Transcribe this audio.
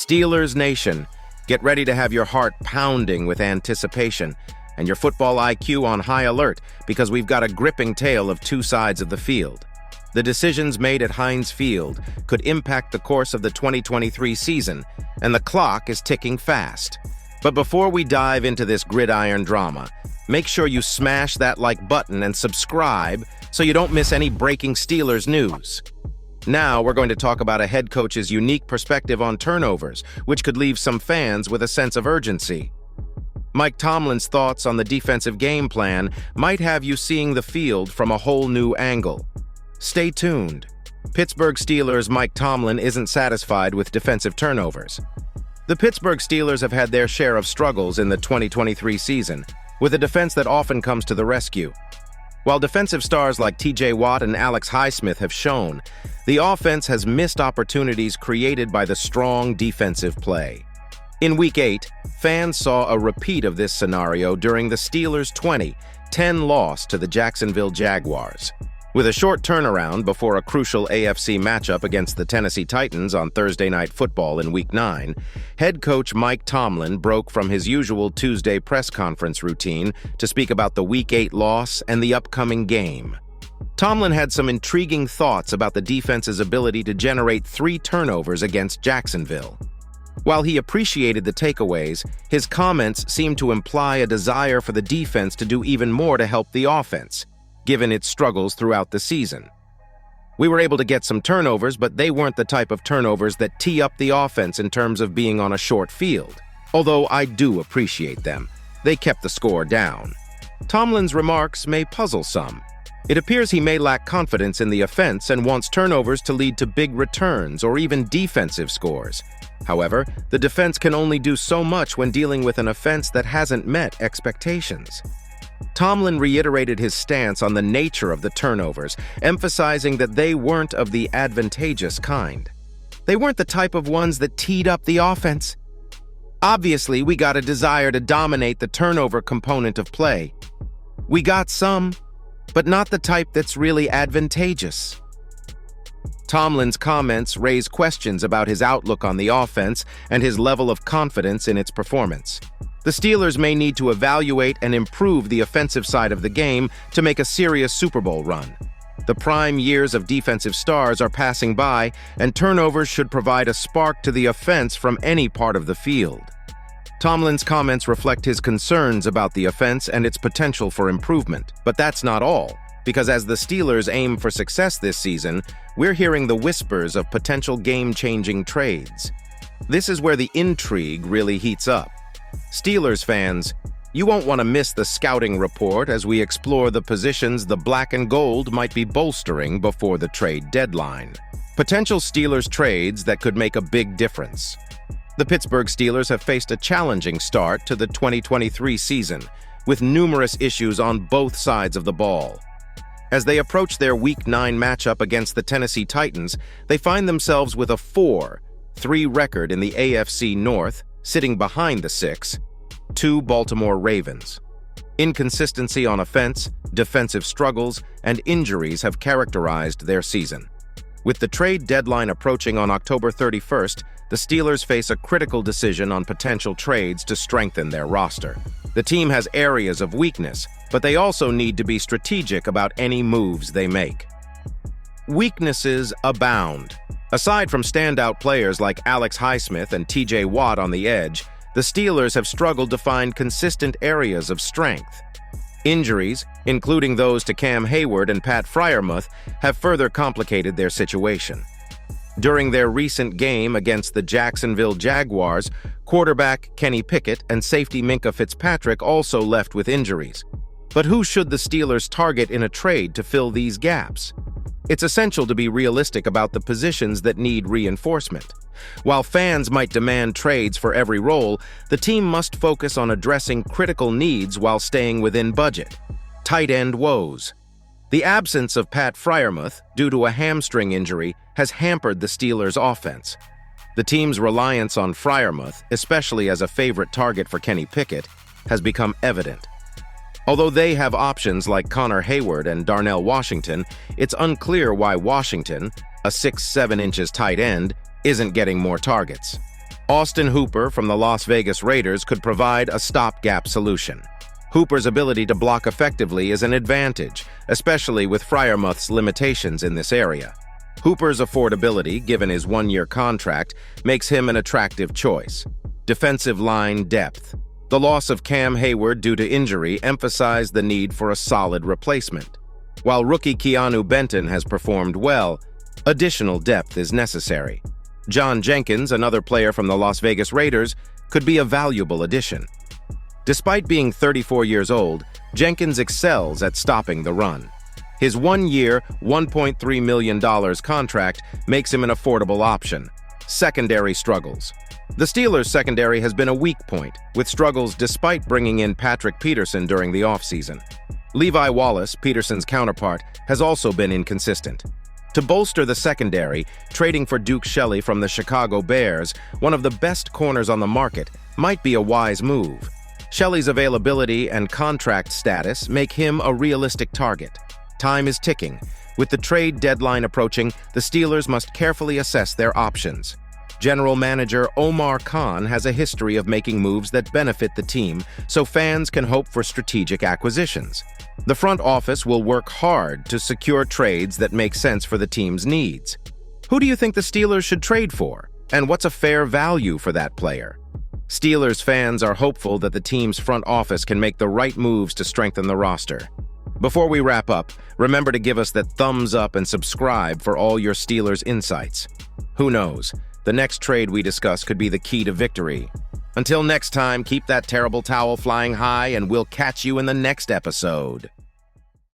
Steelers Nation, get ready to have your heart pounding with anticipation and your football IQ on high alert because we've got a gripping tale of two sides of the field. The decisions made at Heinz Field could impact the course of the 2023 season, and the clock is ticking fast. But before we dive into this gridiron drama, make sure you smash that like button and subscribe so you don't miss any breaking Steelers news. Now we're going to talk about a head coach's unique perspective on turnovers, which could leave some fans with a sense of urgency. Mike Tomlin's thoughts on the defensive game plan might have you seeing the field from a whole new angle. Stay tuned. Pittsburgh Steelers' Mike Tomlin isn't satisfied with defensive turnovers. The Pittsburgh Steelers have had their share of struggles in the 2023 season, with a defense that often comes to the rescue. While defensive stars like T.J. Watt and Alex Highsmith have shown, the offense has missed opportunities created by the strong defensive play. In Week 8, fans saw a repeat of this scenario during the Steelers' 20-10 loss to the Jacksonville Jaguars. With a short turnaround before a crucial AFC matchup against the Tennessee Titans on Thursday Night Football in Week 9, head coach Mike Tomlin broke from his usual Tuesday press conference routine to speak about the Week 8 loss and the upcoming game. Tomlin had some intriguing thoughts about the defense's ability to generate 3 turnovers against Jacksonville. While he appreciated the takeaways, his comments seemed to imply a desire for the defense to do even more to help the offense, given its struggles throughout the season. We were able to get some turnovers, but they weren't the type of turnovers that tee up the offense in terms of being on a short field. Although I do appreciate them, they kept the score down. Tomlin's remarks may puzzle some. It appears he may lack confidence in the offense and wants turnovers to lead to big returns or even defensive scores. However, the defense can only do so much when dealing with an offense that hasn't met expectations. Tomlin reiterated his stance on the nature of the turnovers, emphasizing that they weren't of the advantageous kind. They weren't the type of ones that teed up the offense. Obviously, we got a desire to dominate the turnover component of play. We got some, but not the type that's really advantageous. Tomlin's comments raise questions about his outlook on the offense and his level of confidence in its performance. The Steelers may need to evaluate and improve the offensive side of the game to make a serious Super Bowl run. The prime years of defensive stars are passing by, and turnovers should provide a spark to the offense from any part of the field. Tomlin's comments reflect his concerns about the offense and its potential for improvement. But that's not all, because as the Steelers aim for success this season, we're hearing the whispers of potential game-changing trades. This is where the intrigue really heats up. Steelers fans, you won't want to miss the scouting report as we explore the positions the black and gold might be bolstering before the trade deadline. Potential Steelers trades that could make a big difference. The Pittsburgh Steelers have faced a challenging start to the 2023 season, with numerous issues on both sides of the ball. As they approach their Week 9 matchup against the Tennessee Titans, they find themselves with a 4-3 record in the AFC North, sitting behind the 6-2 Baltimore Ravens. Inconsistency on offense, defensive struggles, and injuries have characterized their season. With the trade deadline approaching on October 31st, the Steelers face a critical decision on potential trades to strengthen their roster. The team has areas of weakness, but they also need to be strategic about any moves they make. Weaknesses abound. Aside from standout players like Alex Highsmith and T.J. Watt on the edge, the Steelers have struggled to find consistent areas of strength. Injuries, including those to Cam Hayward and Pat Freiermuth, have further complicated their situation. During their recent game against the Jacksonville Jaguars, quarterback Kenny Pickett and safety Minkah Fitzpatrick also left with injuries. But who should the Steelers target in a trade to fill these gaps? It's essential to be realistic about the positions that need reinforcement. While fans might demand trades for every role, the team must focus on addressing critical needs while staying within budget. Tight end woes. The absence of Pat Freiermuth, due to a hamstring injury, has hampered the Steelers' offense. The team's reliance on Freiermuth, especially as a favorite target for Kenny Pickett, has become evident. Although they have options like Connor Hayward and Darnell Washington, it's unclear why Washington, a 6'7" tight end, isn't getting more targets. Austin Hooper from the Las Vegas Raiders could provide a stopgap solution. Hooper's ability to block effectively is an advantage, especially with Freiermuth's limitations in this area. Hooper's affordability, given his one-year contract, makes him an attractive choice. Defensive line depth. The loss of Cam Hayward due to injury emphasized the need for a solid replacement. While rookie Keanu Benton has performed well, additional depth is necessary. John Jenkins, another player from the Las Vegas Raiders, could be a valuable addition. Despite being 34 years old, Jenkins excels at stopping the run. His one-year, $1.3 million contract makes him an affordable option. Secondary struggles. The Steelers' secondary has been a weak point, with struggles despite bringing in Patrick Peterson during the offseason. Levi Wallace, Peterson's counterpart, has also been inconsistent. To bolster the secondary, trading for Duke Shelley from the Chicago Bears, one of the best corners on the market, might be a wise move. Shelley's availability and contract status make him a realistic target. Time is ticking. With the trade deadline approaching, the Steelers must carefully assess their options. General Manager Omar Khan has a history of making moves that benefit the team, so fans can hope for strategic acquisitions. The front office will work hard to secure trades that make sense for the team's needs. Who do you think the Steelers should trade for? And what's a fair value for that player? Steelers fans are hopeful that the team's front office can make the right moves to strengthen the roster. Before we wrap up, remember to give us that thumbs up and subscribe for all your Steelers insights. Who knows? The next trade we discuss could be the key to victory. Until next time, keep that terrible towel flying high, and we'll catch you in the next episode.